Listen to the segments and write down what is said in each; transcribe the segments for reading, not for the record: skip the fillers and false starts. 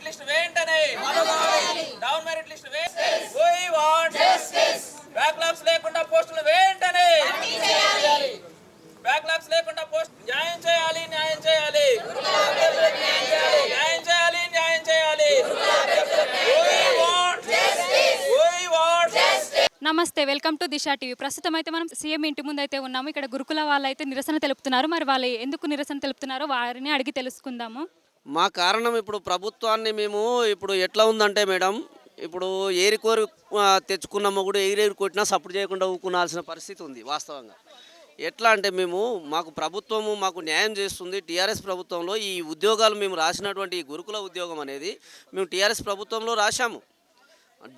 Merit list వెంటనే down merit list we want backlogs లేకుండా పోస్టులు వెంటనే బ్యాక్లాగ్స్ లేకుండా పోస్ట్ న్యాయం చేయాలి న్యాయం చేయాలి న్యాయం చేయాలి న్యాయం చేయాలి we want నమస్తే, వెల్కమ్ టు దిశా టీవీ. ప్రస్తుతం అయితే మనం సీఎం ఇంటి ముందు అయితే ఉన్నాము. ఇక్కడ గురుకుల వాళ్ళు అయితే నిరసన తెలుపుతున్నారు. మరి వాళ్ళు ఎందుకు నిరసన తెలుపుతున్నారో వారిని అడిగి తెలుసుకుందాము. మా కారణం ఇప్పుడు ప్రభుత్వాన్ని మేము ఇప్పుడు ఎట్లా ఉందంటే మేడం, ఇప్పుడు ఏరికోరి తెచ్చుకున్న మొగుడు ఏరేరు కొట్టినా సపోర్ట్ చేయకుండా ఊకునాల్సిన పరిస్థితి ఉంది వాస్తవంగా. ఎట్లా అంటే మాకు ప్రభుత్వము మాకు న్యాయం చేస్తుంది. టీఆర్ఎస్ ప్రభుత్వంలో ఈ ఉద్యోగాలు మేము రాసినటువంటి ఈ గురుకుల ఉద్యోగం అనేది మేము టీఆర్ఎస్ ప్రభుత్వంలో రాశాము,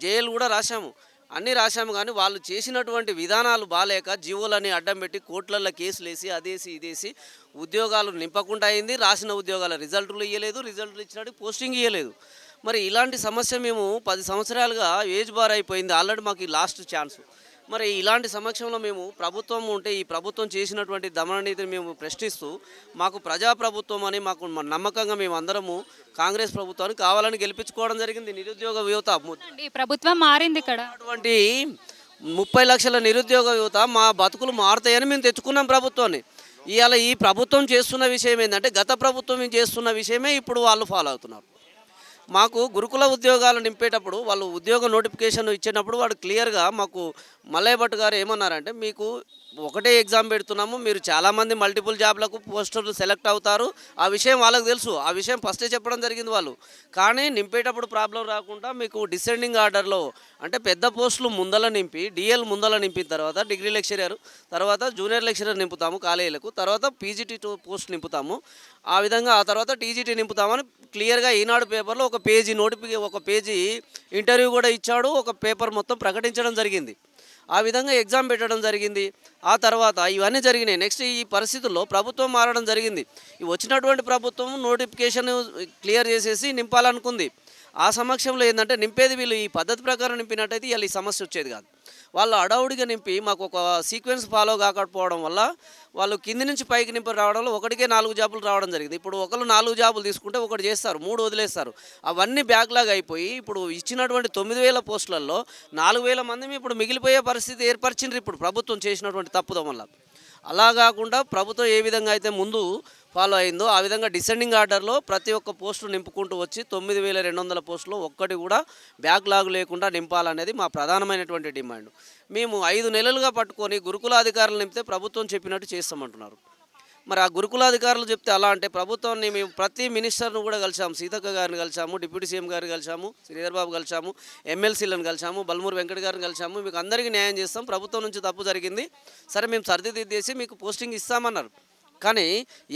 జైలు కూడా రాశాము, అన్నీ రాశాము. కానీ వాళ్ళు చేసినటువంటి విధానాలు బాలేక జీవోలని అడ్డం పెట్టి కోర్టులలో కేసులు వేసి అదేసి ఇదేసి ఉద్యోగాలు నింపకుండా అయింది. రాసిన ఉద్యోగాల రిజల్టులు ఇవ్వలేదు, రిజల్టులు ఇచ్చినట్టు పోస్టింగ్ ఇవ్వలేదు. మరి ఇలాంటి సమస్య మేము 10 సంవత్సరాలుగా ఏజ్ బార్ అయిపోయింది. ఆల్రెడీ మాకు ఈ లాస్ట్ ఛాన్స్. మరి ఇలాంటి సమక్షంలో మేము ప్రభుత్వం ఉంటే ఈ ప్రభుత్వం చేసినటువంటి దమననీతిని మేము ప్రశ్నిస్తూ మాకు ప్రజాప్రభుత్వం అని మాకు నమ్మకంగా మేము అందరము కాంగ్రెస్ ప్రభుత్వాన్ని కావాలని గెలిపించుకోవడం జరిగింది. నిరుద్యోగ యువత ఈ ప్రభుత్వం మారింది. ఇక్కడ అటువంటి 30 లక్షల నిరుద్యోగ యువత మా బతుకులు మారుతాయని మేము తెచ్చుకున్నాం ప్రభుత్వాన్ని. ఇవాళ ఈ ప్రభుత్వం చేస్తున్న విషయం ఏంటంటే గత ప్రభుత్వం చేస్తున్న విషయమే ఇప్పుడు వాళ్ళు ఫాలో అవుతున్నారు. మాకు గురుకుల ఉద్యోగాలు నింపేటప్పుడు వాళ్ళు ఉద్యోగ నోటిఫికేషన్ ఇచ్చేటప్పుడు వాడు క్లియర్గా మాకు మల్లయ్య భట్ గారు ఏమన్నారంటే, మీకు ఒకటే ఎగ్జామ్ పెడుతున్నాము, మీరు చాలామంది మల్టిపుల్ జాబ్లకు పోస్టులు సెలెక్ట్ అవుతారు, ఆ విషయం వాళ్ళకి తెలుసు, ఆ విషయం ఫస్టే చెప్పడం జరిగింది వాళ్ళు. కానీ నింపేటప్పుడు ప్రాబ్లం రాకుండా మీకు డిసెండింగ్ ఆర్డర్లో అంటే పెద్ద పోస్టులు ముందల నింపి డిఎల్ ముందల నింపిన తర్వాత డిగ్రీ లెక్చరర్, తర్వాత జూనియర్ లెక్చరర్ నింపుతాము కాలేజీలకు, తర్వాత పీజీటీ పోస్ట్ నింపుతాము, ఆ విధంగా ఆ తర్వాత టీజీటీ నింపుతామని క్లియర్గా ఈనాడు పేపర్లో ఒక పేజీ ఇంటర్వ్యూ కూడా ఇచ్చాడు, ఒక పేపర్ మొత్తం ప్రకటించడం జరిగింది. ఆ విధంగా ఎగ్జామ్ పెట్టడం జరిగింది. ఆ తర్వాత ఇవన్నీ జరిగినాయి. నెక్స్ట్ ఈ పరిస్థితుల్లో ప్రభుత్వం మారడం జరిగింది. ఈ వచ్చినటువంటి ప్రభుత్వం నోటిఫికేషన్ క్లియర్ చేసేసి నింపాలనుకుంది. ఆ సమక్షంలో ఏంటంటే నింపేది వీళ్ళు ఈ పద్ధతి ప్రకారం నింపినట్టయితే వీళ్ళు ఈ సమస్య వచ్చేది కాదు. వాళ్ళు అడవుడిగా నింపి మాకు ఒక సీక్వెన్స్ ఫాలో కాకపోవడం వల్ల వాళ్ళు కింది నుంచి పైకి నింపి రావడంలో ఒకటికే 4 జాబులు రావడం జరిగింది. ఇప్పుడు ఒకరు 4 జాబులు తీసుకుంటే ఒకటి చేస్తారు, 3 వదిలేస్తారు. అవన్నీ బ్యాక్లాగ్ అయిపోయి ఇప్పుడు ఇచ్చినటువంటి 9,000 పోస్టులలో 4,000 మంది ఇప్పుడు మిగిలిపోయే పరిస్థితి ఏర్పరిచిండ్రు ఇప్పుడు ప్రభుత్వం చేసినటువంటి తప్పుదం వల్ల. అలా కాకుండా ప్రభుత్వం ఏ విధంగా అయితే ముందు ఫాలో అయిందో ఆ విధంగా డిసెండింగ్ ఆర్డర్లో ప్రతి ఒక్క పోస్టు నింపుకుంటూ వచ్చి 9,200 పోస్టులు ఒక్కటి కూడా బ్యాక్లాగ్ లేకుండా నింపాలనేది మా ప్రధానమైనటువంటి డిమాండ్. మేము 5 నెలలుగా పట్టుకొని గురుకులాధికారులు నింపితే ప్రభుత్వం చెప్పినట్టు చేస్తామంటున్నారు. మరి ఆ గురుకులాధికారులు చెప్తే అలా అంటే ప్రభుత్వాన్ని మేము ప్రతి మినిస్టర్ను కూడా కలిసాము, సీతక్క గారిని కలిసాము, డిప్యూటీ సీఎం గారిని కలిసాము, శ్రీధర్ బాబు కలిసాము, ఎమ్మెల్సీలను కలిసాము, బల్మూరు వెంకట గారిని కలిసాము. మీకు అందరికీ న్యాయం చేస్తాం, ప్రభుత్వం నుంచి తప్పు జరిగింది, సరే మేము సర్దిదిద్దేసి మీకు పోస్టింగ్ ఇస్తామన్నారు. కానీ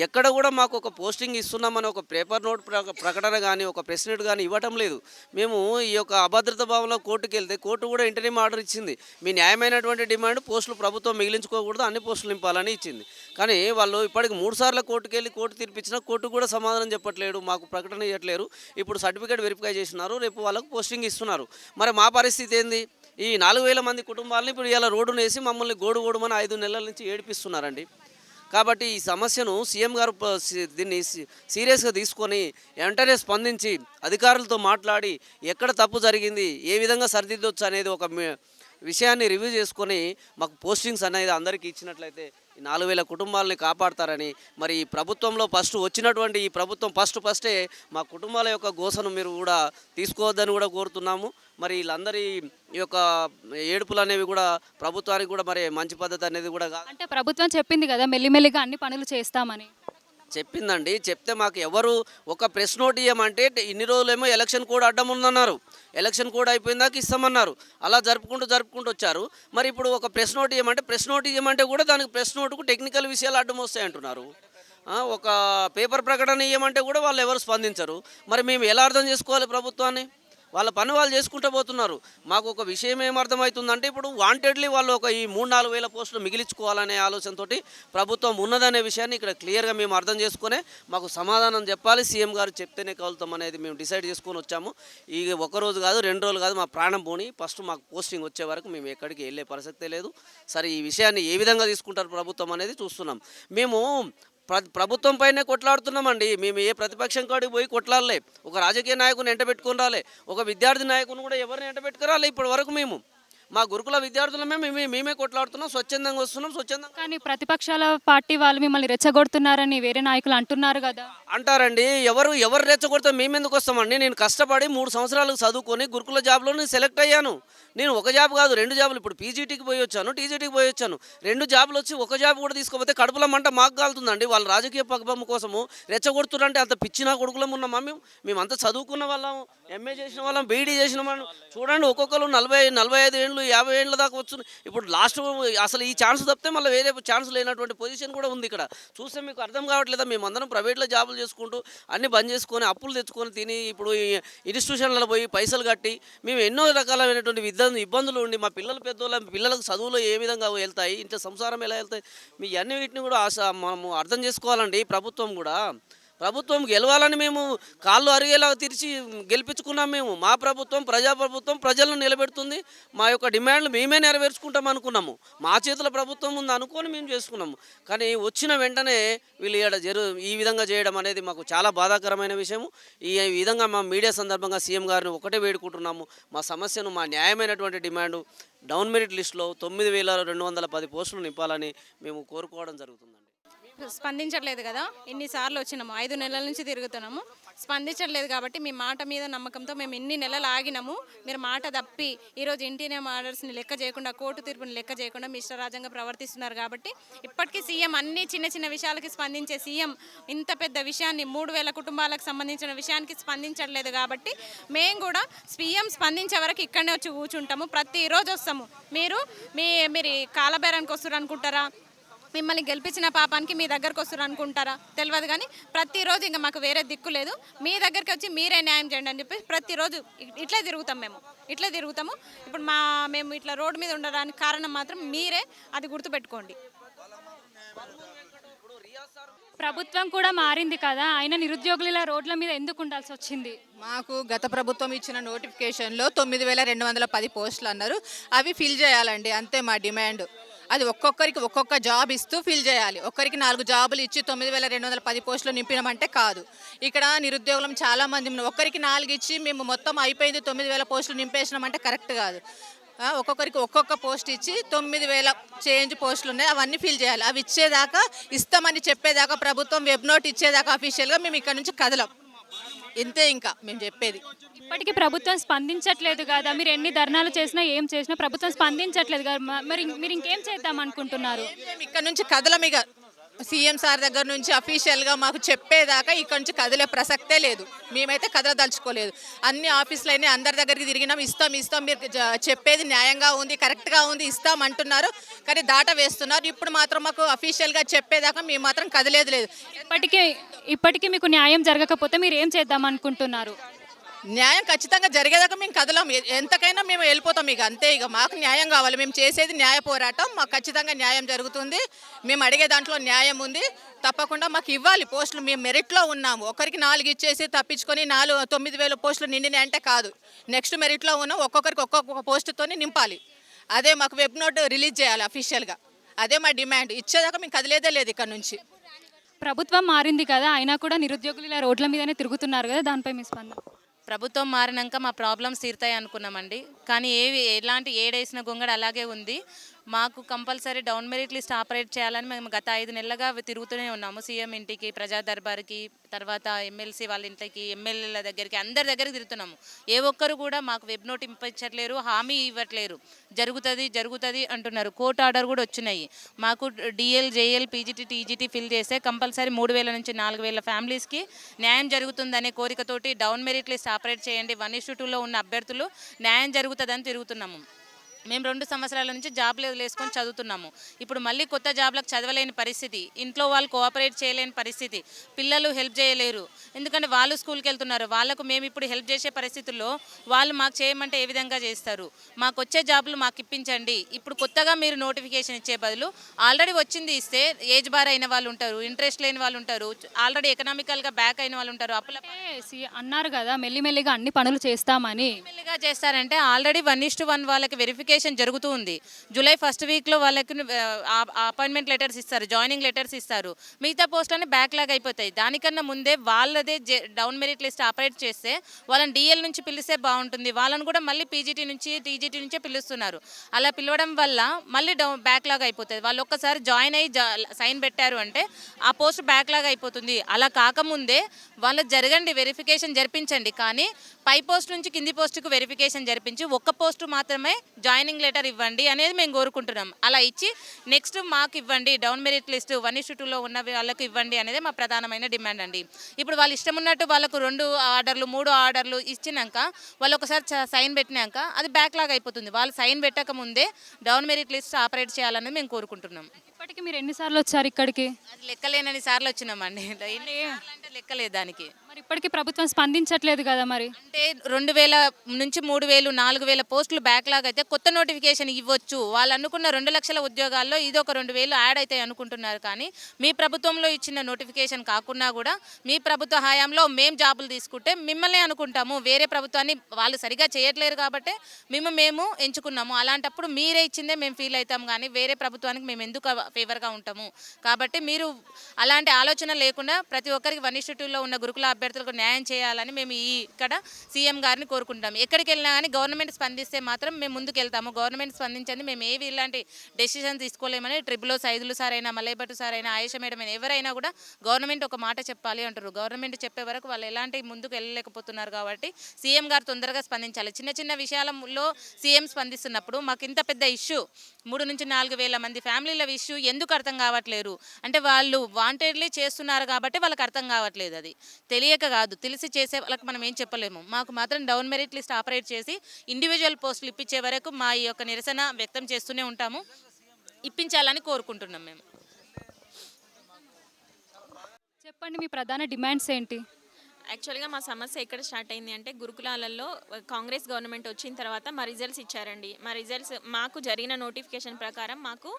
ఎక్కడ కూడా మాకు ఒక పోస్టింగ్ ఇస్తున్నామని ఒక పేపర్ నోట్ ప్రకటన కానీ ఒక ప్రెస్ నోట్ కానీ ఇవ్వటం లేదు. మేము ఈ యొక్క అభద్రత భావంలో కోర్టుకు వెళ్తే కోర్టు కూడా ఇంటర్వ్యూ ఆర్డర్ ఇచ్చింది, మీ న్యాయమైనటువంటి డిమాండ్ పోస్టులు ప్రభుత్వం మిగిలించుకోకూడదు, అన్ని పోస్టులు నింపాలని ఇచ్చింది. కానీ వాళ్ళు ఇప్పటికి 3 సార్లు కోర్టుకు వెళ్ళి కోర్టు తీర్పిచ్చినా కోర్టు కూడా సమాధానం చెప్పట్లేడు, మాకు ప్రకటన ఇవ్వట్లేరు. ఇప్పుడు సర్టిఫికేట్ వెరిఫై చేసినారు, రేపు వాళ్ళకు పోస్టింగ్ ఇస్తున్నారు. మరి మా పరిస్థితి ఏంది? ఈ 4,000 మంది కుటుంబాలని ఇప్పుడు ఇలా రోడ్డును వేసి మమ్మల్ని గోడుగోడుమని 5 నెలల నుంచి ఏడిపిస్తున్నారండి. కాబట్టి ఈ సమస్యను సీఎం గారు దీన్ని సీరియస్గా తీసుకొని వెంటనే స్పందించి అధికారులతో మాట్లాడి ఎక్కడ తప్పు జరిగింది, ఏ విధంగా సరిదిద్దొచ్చు అనేది ఒక విషయాన్ని రివ్యూ చేసుకొని మాకు పోస్టింగ్స్ అనేది అందరికీ ఇచ్చినట్లయితే ఈ 4,000 కుటుంబాలని కాపాడతారని, మరి ఈ ప్రభుత్వంలో వచ్చినటువంటి ఈ ప్రభుత్వం ఫస్టే మా కుటుంబాల యొక్క గోసను మీరు కూడా తీసుకోవద్దని కూడా కోరుతున్నాము. మరి వీళ్ళందరి ఈ యొక్క ఏడుపులు అనేవి కూడా ప్రభుత్వానికి కూడా మరి మంచి పద్ధతి అనేది కూడా కాదు. అంటే ప్రభుత్వం చెప్పింది కదా మెల్లిమెల్లిగా అన్ని పనులు చేస్తామని చెప్పిందండి. చెప్తే మాకు ఎవరు ఒక ప్రెస్ నోట్ ఇవ్వమంటే ఇన్ని రోజులేమో ఎలక్షన్ కోడ్ అడ్డం ఉందన్నారు, ఎలక్షన్ కోడ్ అయిపోయిందాక ఇస్తామన్నారు, అలా జరుపుకుంటూ వచ్చారు. మరి ఇప్పుడు ఒక ప్రెస్ నోట్ ఇవ్వమంటే కూడా దానికి ప్రెస్ నోటుకు టెక్నికల్ విషయాలు అడ్డం వస్తాయి అంటున్నారు. ఒక పేపర్ ప్రకటన ఇవ్వమంటే కూడా వాళ్ళు ఎవరు స్పందించరు. మరి మేము ఎలా అర్థం చేసుకోవాలి ప్రభుత్వాన్ని? వాళ్ళ పని వాళ్ళు చేసుకుంటూ పోతున్నారు. మాకు ఒక విషయం ఏమర్థమవుతుందంటే ఇప్పుడు వాంటెడ్లీ వాళ్ళు ఒక ఈ 3-4 వేల పోస్టులు మిగిలించుకోవాలనే ఆలోచనతో ప్రభుత్వం ఉన్నదనే విషయాన్ని ఇక్కడ క్లియర్గా మేము అర్థం చేసుకునే మాకు సమాధానం చెప్పాలి. సీఎం గారు చెప్తేనే కలుగుతాం అనేది మేము డిసైడ్ చేసుకొని వచ్చాము. ఈ ఒకరోజు కాదు 2 రోజులు కాదు, మా ప్రాణం పోని ఫస్ట్ మాకు పోస్టింగ్ వచ్చే వరకు మేము ఎక్కడికి వెళ్ళే పరిస్థితే లేదు. సరే ఈ విషయాన్ని ఏ విధంగా తీసుకుంటారు ప్రభుత్వం అనేది చూస్తున్నాం. మేము ప్రభుత్వం పైనే కొట్లాడుతున్నామండి. మేము ఏ ప్రతిపక్షం కాడికి పోయి కొట్లాడలే. ఒక రాజకీయ నాయకుని ఎంట పెట్టుకుని రాలే. ఒక విద్యార్థి నాయకుని కూడా ఎవరిని ఎంట పెట్టుకురాలే ఇప్పటి వరకు. మేము మా గురుకుల విద్యార్థులమే మేమే కొట్లాడుతున్నాం, స్వచ్ఛందంగా వస్తున్నాం, స్వచ్ఛందంగా. కానీ ప్రతిపక్షాల పార్టీ వాళ్ళు మిమ్మల్ని రెచ్చగొడుతున్నారని వేరే నాయకులు అంటున్నారు కదా. అంటారండి. ఎవరు రెచ్చగొడితే మేము ఎందుకు వస్తామండి? నేను కష్టపడి 3 సంవత్సరాలు చదువుకొని గురుకుల జాబ్లో నేను సెలెక్ట్ అయ్యాను. నేను ఒక జాబ్ కాదు 2 జాబులు. ఇప్పుడు పీజీటీకి పోయి వచ్చాను, టీజీటీకి పోయి వచ్చాను. 2 జాబులు వచ్చి ఒక జాబ్ కూడా తీసుకోకపోతే కడుపుల మంట మాకు కాలుతుందండి. వాళ్ళ రాజకీయ పగబొమ్మ కోసము రెచ్చగొడుతున్నారంటే అంత పిచ్చినా కొడుకులం ఉన్నామా? మేమంతా చదువుకున్న వాళ్ళం, ఎంఏ చేసిన వాళ్ళం, బీఈడీ చేసిన వాళ్ళం. చూడండి ఒక్కొక్కరు 40-45 ఏళ్ళు 50 ఏళ్ళ దాకా వస్తుంది. ఇప్పుడు లాస్ట్ అసలు ఈ ఛాన్స్ తప్పితే మళ్ళీ వేరే ఛాన్స్ లేనటువంటి పొజిషన్ కూడా ఉంది ఇక్కడ. చూస్తే మీకు అర్థం కావట్లేదా? మేమందరం ప్రైవేట్లో జాబులు చేసుకుంటూ అన్ని బంద్ చేసుకొని అప్పులు తెచ్చుకొని తిని ఇప్పుడు ఈ ఇన్స్టిట్యూషన్లలో పోయి పైసలు కట్టి మేము ఎన్నో రకాలైనటువంటి ఇబ్బందులు ఉండి మా పిల్లలకు చదువులో ఏ విధంగా వెళ్తాయి, ఇంత సంసారం ఎలా వెళ్తాయి, మీ అన్నిటిని కూడా మనము అర్థం చేసుకోవాలండి. ప్రభుత్వం గెలవాలని మేము కాళ్ళు అరిగేలా తెరిచి గెలిపించుకున్నాం. మా ప్రభుత్వం ప్రజాప్రభుత్వం ప్రజలను నిలబెడుతుంది. మా యొక్క డిమాండ్లు మేమే నెరవేర్చుకుంటాం అనుకున్నాము. మా చేతుల ప్రభుత్వం ఉంది అనుకొని మేము చేసుకున్నాము. కానీ వచ్చిన వెంటనే వీళ్ళు ఈ విధంగా చేయడం అనేది మాకు చాలా బాధాకరమైన విషయము. ఈ విధంగా మా మీడియా సందర్భంగా సీఎం గారిని ఒకటే వేడుకుంటున్నాము. మా సమస్యను, మా న్యాయమైనటువంటి డిమాండు డౌన్ మెరిట్ లిస్టులో 9,210 పోస్టులు నింపాలని మేము కోరుకోవడం జరుగుతుందండి. స్పందించట్లేదు కదా. ఇన్నిసార్లు వచ్చినాము, 5 నెలల నుంచి తిరుగుతున్నాము, స్పందించట్లేదు. కాబట్టి మీ మాట మీద నమ్మకంతో మేము ఇన్ని నెలలు ఆగినాము. మీరు మాట తప్పి ఈరోజు ఇంటీరియం ఆర్డర్స్ని లెక్క చేయకుండా, కోర్టు తీర్పుని లెక్క చేయకుండా మీ ఇష్టరాజ్యంగా ప్రవర్తిస్తున్నారు. కాబట్టి ఇప్పటికీ సీఎం అన్ని చిన్న చిన్న విషయాలకి స్పందించే సీఎం ఇంత పెద్ద విషయాన్ని 3,000 కుటుంబాలకు సంబంధించిన విషయానికి స్పందించట్లేదు. కాబట్టి మేము కూడా సీఎం స్పందించే వరకు ఇక్కడనే వచ్చి కూర్చుంటాము. ప్రతిరోజు వస్తాము. మీరు కాలబేరానికి వస్తారు అనుకుంటారా? మిమ్మల్ని గెలిపించిన పాపానికి మీ దగ్గరకు వస్తారు అనుకుంటారా? తెలియదు. కానీ ప్రతిరోజు ఇంకా మాకు వేరే దిక్కు లేదు. మీ దగ్గరికి వచ్చి మీరే న్యాయం చేయండి అని చెప్పి ప్రతిరోజు ఇట్లే తిరుగుతాం. ఇట్లే తిరుగుతాము. ఇప్పుడు మేము ఇట్లా రోడ్డు మీద ఉండడానికి కారణం మాత్రం మీరే, అది గుర్తుపెట్టుకోండి. ప్రభుత్వం కూడా మారింది కదా, అయినా నిరుద్యోగులు ఇలా రోడ్ల మీద ఎందుకు ఉండాల్సి వచ్చింది? మాకు గత ప్రభుత్వం ఇచ్చిన నోటిఫికేషన్లో 9,210 పోస్టులు అన్నారు. అవి ఫిల్ చేయాలండి, అంతే మా డిమాండ్. అది ఒక్కొక్కరికి ఒక్కొక్క జాబ్ ఇస్తూ ఫిల్ చేయాలి. ఒక్కరికి 4 జాబులు ఇచ్చి 9,210 పోస్టులు నింపినామంటే కాదు. ఇక్కడ నిరుద్యోగులం చాలామంది ఉన్నాం. ఒక్కరికి 4 ఇచ్చి మేము మొత్తం అయిపోయింది 9,000 పోస్టులు నింపేసినామంటే కరెక్ట్ కాదు. ఒక్కొక్కరికి ఒక్కొక్క పోస్ట్ ఇచ్చి 9,000 చేంజ్ పోస్టులు ఉన్నాయి, అవన్నీ ఫిల్ చేయాలి. అవి ఇచ్చేదాకా, ఇస్తామని చెప్పేదాకా, ప్రభుత్వం వెబ్ నోట్ ఇచ్చేదాకా అఫీషియల్గా మేము ఇక్కడ నుంచి కదలం. ఇంతే ఇంకా మేము చెప్పేది. ఇప్పటికీ ప్రభుత్వం స్పందించట్లేదు కదా. మీరు ఎన్ని ధర్నాలు చేసినా ఏం చేసినా ప్రభుత్వం స్పందించట్లేదు కదా. మరి మీరు ఇంకేం చేద్దాం అనుకుంటున్నారు? మేము ఇక్కడ నుంచి కదలం. ఇక సీఎం సార్ దగ్గర నుంచి అఫీషియల్గా మాకు చెప్పేదాకా ఇక్కడ నుంచి కదిలే ప్రసక్తే లేదు. మేమైతే కదలదలుచుకోలేదు. అన్ని ఆఫీసులైనా అందరి దగ్గరికి తిరిగినాం. ఇస్తాం మీరు చెప్పేది న్యాయంగా ఉంది, కరెక్ట్గా ఉంది, ఇస్తాం అంటున్నారు. కానీ దాట వేస్తున్నారు. ఇప్పుడు మాత్రం మాకు అఫీషియల్గా చెప్పేదాకా మేము మాత్రం కదిలేదు లేదు. ఇప్పటికీ మీకు న్యాయం జరగకపోతే మీరు ఏం చేద్దాం అనుకుంటున్నారు? న్యాయం ఖచ్చితంగా జరిగేదాకా మేము కదలం. ఎంతకైనా మేము వెళ్ళిపోతాం. ఇక అంతే. ఇక మాకు న్యాయం కావాలి. మేము చేసేది న్యాయ పోరాటం. మాకు ఖచ్చితంగా న్యాయం జరుగుతుంది. మేము అడిగే దాంట్లో న్యాయం ఉంది. తప్పకుండా మాకు ఇవ్వాలి పోస్టులు. మేము మెరిట్లో ఉన్నాము. ఒకరికి 4 ఇచ్చేసి తప్పించుకొని 9,000 పోస్టులు నిండినాయి అంటే కాదు. నెక్స్ట్ మెరిట్లో ఉన్నాం. ఒక్కొక్కరికి ఒక్కొక్క పోస్టుతో నింపాలి. అదే మాకు వెబ్ నోట్ రిలీజ్ చేయాలి అఫీషియల్గా. అదే మా డిమాండ్. ఇచ్చేదాకా మేము కదిలేదే లేదు ఇక్కడ నుంచి. ప్రభుత్వం మారింది కదా, అయినా కూడా నిరుద్యోగులు ఇలా రోడ్ల మీదనే తిరుగుతున్నారు కదా, దానిపై మీ స్పందన? ప్రభుత్వం మారినాక మా ప్రాబ్లమ్స్ తీరుతాయి అనుకున్నామండి. కానీ ఎలాంటి ఏడేసిన గొంగడు అలాగే ఉంది. మాకు compulsory down merit list operate చేయాలని మేము గత 5 నెలలుగా తిరుగుతూనే ఉన్నాము. సీఎం ఇంటికి, ప్రజా దర్బార్కి, తర్వాత ఎమ్మెల్సీ వాళ్ళ ఇంటికి, ఎమ్మెల్యేల దగ్గరికి, అందరి దగ్గరికి తిరుగుతున్నాము. ఏ ఒక్కరు కూడా మాకు వెబ్ నోట్ ఇప్పించట్లేరు, హామీ ఇవ్వట్లేరు. జరుగుతుంది అంటున్నారు. కోర్టు ఆర్డర్ కూడా వచ్చినాయి. మాకు DL, JL, PGT, TGT fill చేస్తే కంపల్సరీ 3,000 నుంచి 4,000 ఫ్యామిలీస్కి న్యాయం జరుగుతుందనే కోరికతోటి డౌన్ మెరిట్ లిస్ట్ ఆపరేట్ చేయండి, 1:2లో ఉన్న అభ్యర్థులు న్యాయం జరుగుతుందని తిరుగుతున్నాము. మేము 2 సంవత్సరాల నుంచి జాబ్లు వదిలేసుకొని చదువుతున్నాము. ఇప్పుడు మళ్ళీ కొత్త జాబ్లకు చదవలేని పరిస్థితి, ఇంట్లో వాళ్ళు కోఆపరేట్ చేయలేని పరిస్థితి, పిల్లలు హెల్ప్ చేయలేరు. ఎందుకంటే వాళ్ళు స్కూల్కి వెళ్తున్నారు. వాళ్ళకు మేము ఇప్పుడు హెల్ప్ చేసే పరిస్థితుల్లో వాళ్ళు మాకు చేయమంటే ఏ విధంగా చేస్తారు? మాకు వచ్చే జాబ్లు మాకు ఇప్పించండి. ఇప్పుడు కొత్తగా మీరు నోటిఫికేషన్ ఇచ్చే బదులు ఆల్రెడీ వచ్చింది ఇస్తే ఏజ్ బార్ అయిన వాళ్ళు ఉంటారు, ఇంట్రెస్ట్ లేని వాళ్ళు ఉంటారు, ఆల్రెడీ ఎకనామికల్గా బ్యాక్ అయిన వాళ్ళు ఉంటారు. అన్నారు కదా మెల్లిమెల్లిగా అన్ని పనులు చేస్తామని. మెల్లిగా చేస్తారంటే ఆల్రెడీ 1:1 వాళ్ళకి వెరిఫికేషన్ వెరిఫికేషన్ జరుగుతూ ఉంది. జూలై ఫస్ట్ వీక్లో వాళ్ళకి అపాయింట్మెంట్ లెటర్స్ ఇస్తారు, జాయినింగ్ లెటర్స్ ఇస్తారు. మిగతా పోస్టులన్నీ బ్యాక్లాగ్ అయిపోతాయి. దానికన్నా ముందే వాళ్ళదే డౌన్ మెరిట్ లిస్ట్ ఆపరేట్ చేస్తే వాళ్ళని డిఎల్ నుంచి పిలిస్తే బాగుంటుంది. వాళ్ళని కూడా మళ్ళీ పీజీటీ నుంచి టీజీటీ నుంచే పిలుస్తున్నారు. అలా పిలవడం వల్ల మళ్ళీ బ్యాక్లాగ్ అయిపోతుంది. వాళ్ళు ఒక్కసారి జాయిన్ అయ్యి సైన్ పెట్టారు అంటే ఆ పోస్ట్ బ్యాక్లాగ్ అయిపోతుంది. అలా కాకముందే వాళ్ళు జరగండి, వెరిఫికేషన్ జరిపించండి. కానీ పై పోస్ట్ నుంచి కింది పోస్టుకు వెరిఫికేషన్ జరిపించి ఒక్క పోస్టు మాత్రమే జాయినింగ్ లెటర్ ఇవ్వండి అనేది మేము కోరుకుంటున్నాం. అలా ఇచ్చి నెక్స్ట్ మాకు ఇవ్వండి, డౌన్ మెరిట్ లిస్ట్ 1:2లో ఉన్న వాళ్ళకు ఇవ్వండి అనేది మా ప్రధానమైన డిమాండ్ అండి. ఇప్పుడు వాళ్ళు ఇష్టం ఉన్నట్టు వాళ్ళకు 2 ఆర్డర్లు 3 ఆర్డర్లు ఇచ్చినాక వాళ్ళు ఒకసారి సైన్ పెట్టినాక అది బ్యాక్లాగ్ అయిపోతుంది. వాళ్ళు సైన్ పెట్టక ముందే డౌన్ మెరిట్ లిస్ట్ ఆపరేట్ చేయాలనేది మేము కోరుకుంటున్నాం. ఇప్పటికి మీరు ఎన్నిసార్లు వచ్చారు ఇక్కడికి? అది లెక్కలేనని సార్లు వచ్చినామండి. అంటే లెక్కలేదు దానికి. మరి ఇప్పటికీ ప్రభుత్వం స్పందించట్లేదు కదా మరి? అంటే 2000 నుంచి 3000 4000 పోస్టులు బ్యాక్లాగ్ అయితే కొత్త నోటిఫికేషన్ ఇవ్వచ్చు. వాళ్ళు అనుకున్న 2 లక్షల ఉద్యోగాల్లో ఇది ఒక 2000 యాడ్ అవుతాయి అనుకుంటున్నారు. కానీ మీ ప్రభుత్వంలో ఇచ్చిన నోటిఫికేషన్ కాకుండా కూడా మీ ప్రభుత్వ హయాంలో మేము జాబులు తీసుకుంటే మిమ్మల్ని అనుకుంటాము. వేరే ప్రభుత్వాన్ని వాళ్ళు సరిగా చేయట్లేరు కాబట్టి మేము ఎంచుకున్నాము. అలాంటప్పుడు మీరే ఇచ్చిందే మేము ఫీల్ అవుతాం, కానీ వేరే ప్రభుత్వానికి మేము ఎందుకు ఫేవర్గా ఉంటాము? కాబట్టి మీరు అలాంటి ఆలోచన లేకుండా ప్రతి ఒక్కరికి 1:2లో ఉన్న గురుకుల అభ్యర్థులకు న్యాయం చేయాలని మేము ఇక్కడ సీఎం గారిని కోరుకుంటాము. ఎక్కడికి వెళ్ళినా కానీ గవర్నమెంట్ స్పందిస్తే మాత్రం మేము ముందుకు వెళ్తాము. గవర్నమెంట్ స్పందించండి, మేము ఏవి ఇలాంటి డెసిషన్ తీసుకోలేమని ట్రిబుల్లో సైదులు సార్ అయినా, మల్లయ్యభట్టు సార్ అయినా, ఆయేషా మేడం అయినా ఎవరైనా కూడా గవర్నమెంట్ ఒక మాట చెప్పాలి అంటారు. గవర్నమెంట్ చెప్పే వరకు వాళ్ళు ఎలాంటి ముందుకు వెళ్ళలేకపోతున్నారు. కాబట్టి సీఎం గారు తొందరగా స్పందించాలి. చిన్న చిన్న విషయాలలో సీఎం స్పందిస్తున్నప్పుడు మాకు ఇంత పెద్ద ఇష్యూ 3 నుంచి 4 వేల మంది ఫ్యామిలీల ఇష్యూ ఎందుకు అర్థం కావట్లేరు అంటే వాళ్ళు వాంటెడ్లీ చేస్తున్నారు కాబట్టి వాళ్ళకి అర్థం కావట్లేదు. అది తెలియక కాదు, తెలిసి చేసే వాళ్ళకి మనం ఏం చెప్పలేము. మాకు మాత్రం డౌన్ మెరిట్ లిస్ట్ ఆపరేట్ చేసి ఇండివిజువల్ పోస్టులు ఇప్పించే వరకు మా ఈ యొక్క నిరసన వ్యక్తం చేస్తూనే ఉంటాము. ఇప్పించాలని కోరుకుంటున్నాం మేము. చెప్పండి, మీ ప్రధాన డిమాండ్స్ ఏంటి? యాక్చువల్గా మా సమస్య ఎక్కడ స్టార్ట్ అయింది అంటే గురుకులాలలో కాంగ్రెస్ గవర్నమెంట్ వచ్చిన తర్వాత మా రిజల్ట్స్ ఇచ్చారండి. మా రిజల్ట్స్ మాకు జరిగిన నోటిఫికేషన్ ప్రకారం మాకు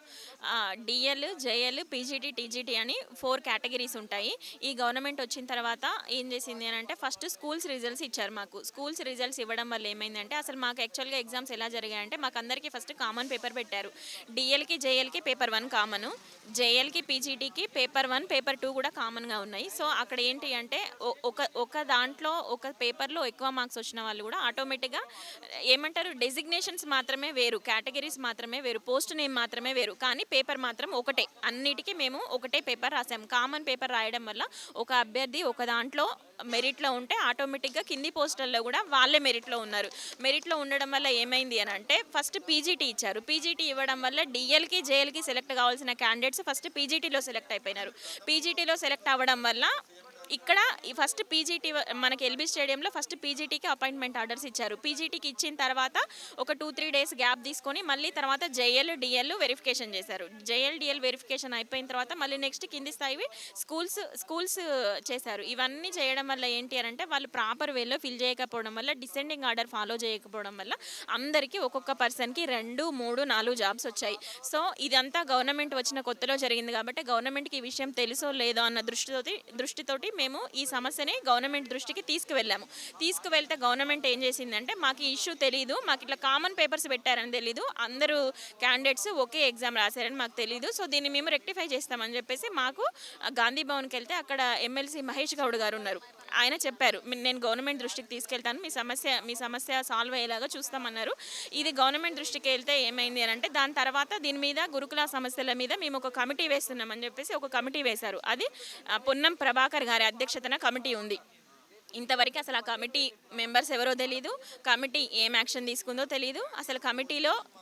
డిఎల్, జేఎల్, పీజీటీ, టీజీటీ అని 4 కేటగిరీస్ ఉంటాయి. ఈ గవర్నమెంట్ వచ్చిన తర్వాత ఏం చేసింది అని అంటే ఫస్ట్ స్కూల్స్ రిజల్ట్స్ ఇచ్చారు. మాకు స్కూల్స్ రిజల్ట్స్ ఇవ్వడం వల్ల ఏమైందంటే అసలు మాకు యాక్చువల్గా ఎగ్జామ్స్ ఎలా జరిగాయంటే మాకు అందరికీ ఫస్ట్ కామన్ పేపర్ పెట్టారు. డిఎల్కి, జేఎల్కి పేపర్ 1 కామను, జేఎల్కి, పీజీటీకి పేపర్ 1, పేపర్ 2 కూడా కామన్గా ఉన్నాయి. సో అక్కడ ఏంటి అంటే ఒక దాంట్లో ఒక పేపర్లో ఎక్కువ మార్క్స్ వచ్చిన వాళ్ళు కూడా ఆటోమేటిక్గా ఏమంటారు డెసిగ్నేషన్స్ మాత్రమే వేరు, కేటగిరీస్ మాత్రమే వేరు, పోస్ట్ నేమ్ మాత్రమే వేరు, కానీ పేపర్ మాత్రం ఒకటే. అన్నిటికీ మేము ఒకటే పేపర్ రాసాము. కామన్ పేపర్ రాయడం వల్ల ఒక అభ్యర్థి ఒక దాంట్లో మెరిట్లో ఉంటే ఆటోమేటిక్గా కింది పోస్టుల్లో కూడా వాళ్ళే మెరిట్లో ఉన్నారు. మెరిట్లో ఉండడం వల్ల ఏమైంది అని అంటే ఫస్ట్ పీజీటీ ఇచ్చారు. పీజీటీ ఇవ్వడం వల్ల డిఎల్కి, జేఎల్కి సెలెక్ట్ కావాల్సిన క్యాండిడేట్స్ ఫస్ట్ పీజీటీలో సెలెక్ట్ అయిపోయినారు. పీజీటీలో సెలెక్ట్ అవ్వడం వల్ల ఇక్కడ ఫస్ట్ పీజీటీ మనకి ఎల్బీ స్టేడియంలో ఫస్ట్ పీజీటీకి అపాయింట్మెంట్ ఆర్డర్స్ ఇచ్చారు. పీజీటీకి ఇచ్చిన తర్వాత ఒక 2-3 డేస్ గ్యాప్ తీసుకొని మళ్ళీ తర్వాత జేఎల్, డిఎల్ వెరిఫికేషన్ చేశారు. జేఎల్, డిఎల్ వెరిఫికేషన్ అయిపోయిన తర్వాత మళ్ళీ నెక్స్ట్ కింది స్థాయి స్కూల్స్ చేశారు. ఇవన్నీ చేయడం వల్ల ఏంటి అని అంటే వాళ్ళు ప్రాపర్ వేలో ఫిల్ చేయకపోవడం వల్ల, డిసెండింగ్ ఆర్డర్ ఫాలో చేయకపోవడం వల్ల అందరికీ ఒక్కొక్క పర్సన్కి 2, 3, 4 జాబ్స్ వచ్చాయి. సో ఇదంతా గవర్నమెంట్ వచ్చిన కొత్తలో జరిగింది కాబట్టి గవర్నమెంట్కి ఈ విషయం తెలుసో లేదో అన్న దృష్టితోటి మేము ఈ సమస్యని గవర్నమెంట్ దృష్టికి తీసుకువెళ్తే గవర్నమెంట్ ఏం చేసిందంటే మాకు ఈ ఇష్యూ తెలీదు, మాకు ఇట్లా కామన్ పేపర్స్ పెట్టారని తెలీదు, అందరూ క్యాండిడేట్స్ ఒకే ఎగ్జామ్ రాశారని మాకు తెలీదు. సో దీన్ని మేము రెక్టిఫై చేస్తామని చెప్పేసి మాకు గాంధీ భవన్కి వెళ్తే అక్కడ ఎమ్మెల్సీ మహేష్ గౌడ్ గారు ఉన్నారు. ఆయన చెప్పారు నేను గవర్నమెంట్ దృష్టికి తీసుకెళ్తాను, మీ సమస్య సాల్వ్ అయ్యేలాగా చూస్తామన్నారు. ఇది గవర్నమెంట్ దృష్టికి వెళ్తే ఏమైంది అని అంటే దాని తర్వాత దీని మీద గురుకుల సమస్యల మీద మేము ఒక కమిటీ వేస్తున్నామని చెప్పేసి ఒక కమిటీ వేశారు. అది పొన్నం ప్రభాకర్ గారి అధ్యక్షతన కమిటీ ఉంది. ఇంతవరకు అసలు ఆ కమిటీ మెంబర్స్ ఎవరో తెలీదు, కమిటీ ఏం యాక్షన్ తీసుకుందో తెలీదు, అసలు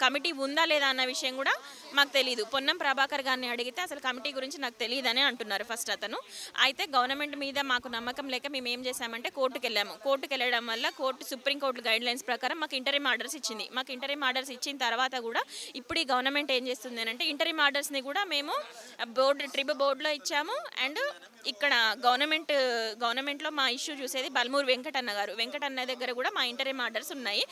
కమిటీ ఉందా లేదా అన్న విషయం కూడా మాకు తెలీదు. పొన్నం ప్రభాకర్ గారిని అడిగితే అసలు కమిటీ గురించి నాకు తెలియదని అంటున్నారు ఫస్ట్ అతను. అయితే గవర్నమెంట్ మీద మాకు నమ్మకం లేక మేము ఏం చేసామంటే కోర్టుకు వెళ్ళాము. కోర్టుకు వెళ్ళడం వల్ల సుప్రీంకోర్టు గైడ్ లైన్స్ ప్రకారం మాకు ఇంటరిమ్ ఆర్డర్స్ ఇచ్చింది. మాకు ఇంటరిమ్ ఆర్డర్స్ ఇచ్చిన తర్వాత కూడా ఇప్పుడు ఈ గవర్నమెంట్ ఏం చేస్తుంది అంటే ఇంటరిమ్ ఆర్డర్స్ని కూడా మేము ట్రిబ్ బోర్డులో ఇచ్చాము. అండ్ ఇక్కడ గవర్నమెంట్లో మా ఇష్యూ చూసే చేసేది బల్మూరు వెంకటన్న గారు. వెంకటన్న దగ్గర కూడా మా ఇంటరీమ్ ఆర్డర్స్ ఉన్నాయి.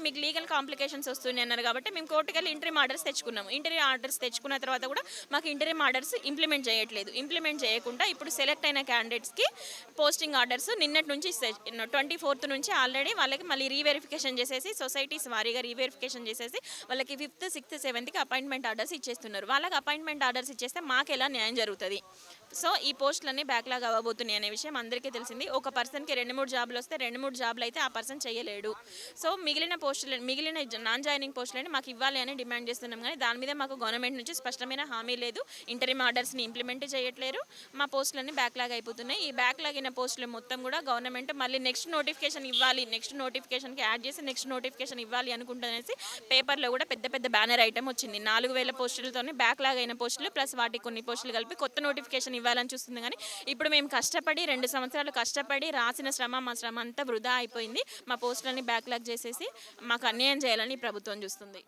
మీకు లీగల్ కాంప్లికేషన్స్ వస్తున్నాయి అన్నారు కాబట్టి మేము కోర్టుకి వెళ్ళి ఇంటరీమ్ ఆర్డర్స్ తెచ్చుకున్నాము. ఇంటరీమ్ ఆర్డర్స్ తెచ్చుకున్న తర్వాత కూడా మాకు ఇంటరీమ్ ఆర్డర్స్ ఇంప్లిమెంట్ చేయకుండా ఇప్పుడు సెలెక్ట్ అయిన క్యాండిడేట్స్కి పోస్టింగ్ ఆర్డర్స్ నిన్నటి నుంచి 24th నుంచి ఆల్రెడీ వాళ్ళకి మళ్ళీ రీవెరిఫికేషన్ చేసేసి సొసైటీస్ వారీగా రీవెరిఫికేషన్ చేసేసి వాళ్ళకి 5th, 6th, 7th appointment orders ఇచ్చేస్తున్నారు. వాళ్ళకి అపాయింట్మెంట్ ఆర్డర్స్ ఇచ్చేస్తే మాకు ఎలా న్యాయం జరుగుతుంది? సో ఈ పోస్టులన్నీ బ్యాక్లాగ్ అవ్వబోతున్నాయి అనే విషయం అందరికీ తెలిసింది. ఒక పర్సన్కి 2-3 జాబులు వస్తే 2-3 జాబులు అయితే ఆ పర్సన్ చేయలేడు. సో మిగిలిన నాన్ జాయినింగ్ పోస్టులని మాకు ఇవ్వాలి అని డిమాండ్ చేస్తున్నాం. కానీ దాని మీద మాకు గవర్నమెంట్ నుంచి స్పష్టమైన హామీ లేదు. ఇంటరీమ్ ఆర్డర్స్ని ఇంప్లిమెంట్ చేయట్లేరు. మా పోస్టులన్నీ బ్యాక్లాగ్ అయిపోతున్నాయి. ఈ బ్యాక్లాగ్ అయిన పోస్టులు మొత్తం కూడా గవర్నమెంట్ మళ్ళీ నెక్స్ట్ నోటిఫికేషన్ యాడ్ చేసి నెక్స్ట్ నోటిఫికేషన్ ఇవ్వాలి అనుకుంటునేసి పేపర్లో కూడా పెద్ద పెద్ద బ్యానర్ ఐటమ్ వచ్చింది. 4000 పోస్టులతోనే బ్యాక్లాగ్ అయిన పోస్టులు ప్లస్ వాటికి కొన్ని పోస్టులు కలిపి కొత్త నోటిఫికేషన్ ఇవ్వాలని చూస్తుంది. కానీ ఇప్పుడు మేము కష్టపడి 2 సంవత్సరాలు కష్టపడి రాసిన మా శ్రమ అంతా వృధా అయిపోయింది. మా పోస్టులని బ్యాక్లాగ్ చేసేసి మాకు అన్యాయం చేయాలని ప్రభుత్వం చూస్తుంది.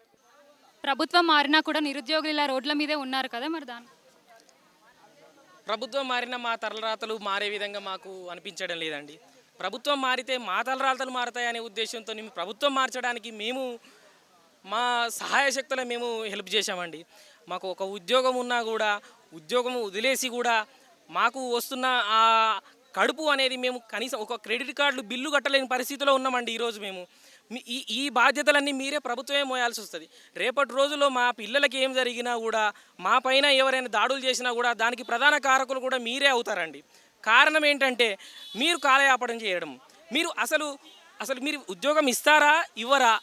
ప్రభుత్వం మారినా కూడా నిరుద్యోగులు ఇలా రోడ్ల మీదే ఉన్నారు కదా, మరి దాని ప్రభుత్వం మారిన మా తలరాతలు మారే విధంగా మాకు అనిపించడం లేదండి. ప్రభుత్వం మారితే మా తలరాతలు మారతాయనే ఉద్దేశంతో ప్రభుత్వం మార్చడానికి మేము మా సహాయ శక్తులు మేము హెల్ప్ చేశామండి. మాకు ఒక ఉద్యోగం ఉన్నా కూడా ఉద్యోగం వదిలేసి కూడా మాకు వస్తున్న ఆ కడుపు అనేది మేము కనీసం ఒక క్రెడిట్ కార్డులు బిల్లు కట్టలేని పరిస్థితిలో ఉన్నామండి. ఈరోజు మేము ఈ బాధ్యతలన్నీ మీరే ప్రభుత్వమే మోయాల్సి వస్తుంది. రేపటి రోజుల్లో మా పిల్లలకి ఏం జరిగినా కూడా మా పైన ఎవరైనా దాడులు చేసినా కూడా దానికి ప్రధాన కారకులు కూడా మీరే అవుతారండి. కారణం ఏంటంటే మీరు కాలయాపనం చేయడం. మీరు అసలు మీరు ఉద్యోగం ఇస్తారా ఇవ్వరా,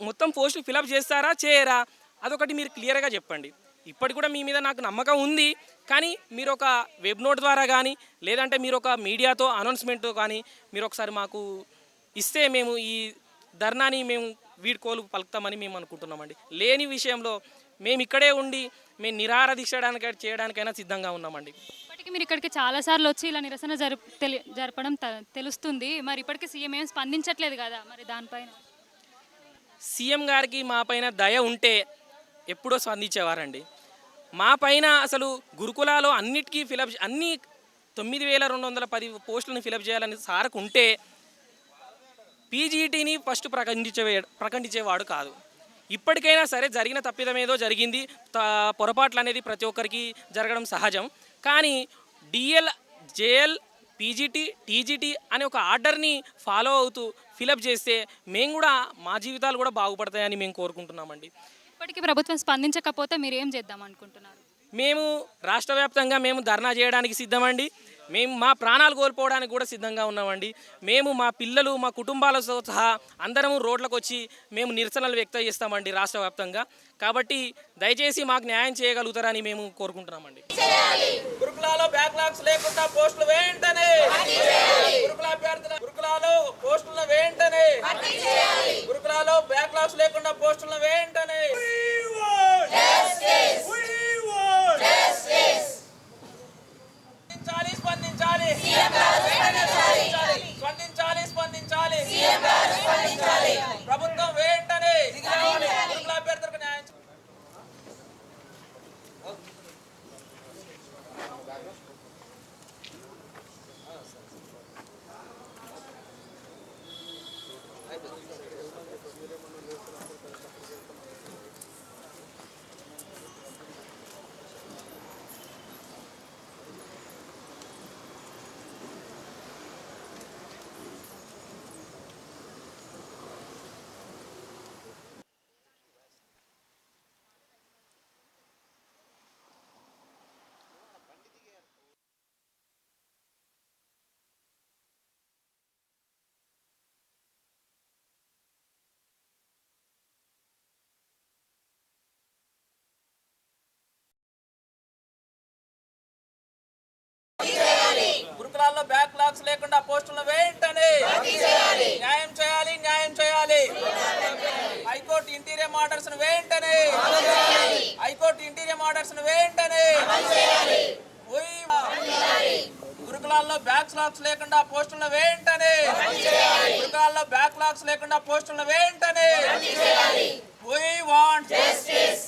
మొత్తం పోస్టులు ఫిలప్ చేస్తారా చేయరా, అదొకటి మీరు క్లియర్గా చెప్పండి. ఇప్పటికి కూడా మీ మీద నాకు నమ్మకం ఉంది. కానీ మీరు ఒక వెబ్ నోట్ ద్వారా కానీ లేదంటే మీరు ఒక మీడియాతో అనౌన్స్మెంట్తో కానీ మీరు ఒకసారి మాకు ఇస్తే మేము ఈ ధర్నాని మేము వీడ్కోలు పలుకుతామని మేము అనుకుంటున్నామండి. లేని విషయంలో మేము ఇక్కడే ఉండి మేము నిరాహార దీక్ష చేయడానికైనా సిద్ధంగా ఉన్నామండి. ఇప్పటికీ మీరు ఇక్కడికి చాలాసార్లు వచ్చి ఇలా నిరసన జరపడం తెలుస్తుంది. మరి ఇప్పటికీ సీఎం ఏం స్పందించట్లేదు కదా, మరి దానిపైన సీఎం గారికి మా పైన దయ ఉంటే ఎప్పుడో స్పందించేవారండి. మా పైన అసలు గురుకులాలో అన్నిటికీ అన్ని 9210 పోస్టులను ఫిలప్ చేయాలని సార్కు ఉంటే పీజీటీని ఫస్ట్ ప్రకటించేవాడు కాదు. ఇప్పటికైనా సరే జరిగిన తప్పిదం ఏదో జరిగింది, పొరపాట్లు అనేది ప్రతి ఒక్కరికి జరగడం సహజం. కానీ డిఎల్, జేఎల్, పీజీటీ, టీజీటీ అనే ఒక ఆర్డర్ని ఫాలో అవుతూ ఫిలప్ చేస్తే మేము కూడా మా జీవితాలు కూడా బాగుపడతాయని మేము కోరుకుంటున్నామండి. ఇప్పటికీ ప్రభుత్వం స్పందించకపోతే మీరు ఏం చేద్దాం అనుకుంటున్నారు? మేము రాష్ట్ర వ్యాప్తంగా మేము ధర్నా చేయడానికి సిద్ధమండి. మేము మా ప్రాణాలు కోల్పోవడానికి కూడా సిద్ధంగా ఉన్నామండి. మేము మా పిల్లలు మా కుటుంబాలతో సహా అందరము రోడ్లకు వచ్చి మేము నిరసనలు వ్యక్తం చేస్తామండి రాష్ట్ర వ్యాప్తంగా. కాబట్టి దయచేసి మాకు న్యాయం చేయగలుగుతారని మేము కోరుకుంటున్నామండి. గురుకులాలో బ్యాక్లాగ్స్ లేకుండా పోస్టులు వెంటనే, గురుకులాలో పోస్టులను వెంటనే, గురుకులాలో బ్యాక్లాగ్స్ లేకుండా పోస్టులను వెంటనే. స్పందించాలి ప్రభుత్వం వెంటనే గురుకుల అభ్యర్థులకు న్యాయం. గురుకులాల్లో బ్యాక్లాగ్స్ లేకుండా పోస్టులను వెంటనే న్యాయం చేయాలి. హైకోర్టు ఇంటీరియం ఆర్డర్స్ వెంటనే, గురుకులాల్లో బ్యాక్లాగ్స్ లేకుండా పోస్టులను వెంటనే, We want justice.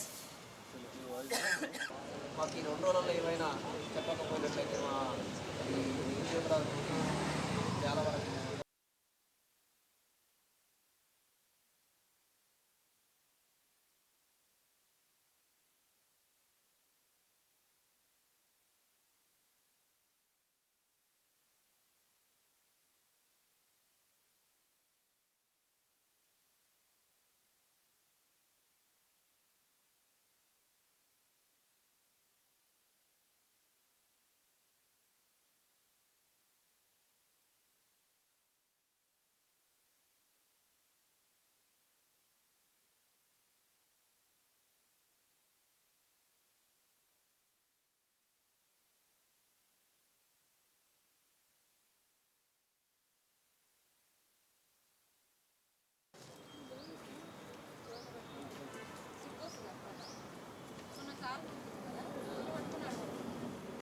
మాకు ఈ 2 రోజుల్లో ఏమైనా చెప్పకపోయినట్లయితే మా ఈ నిరుద్యోగుల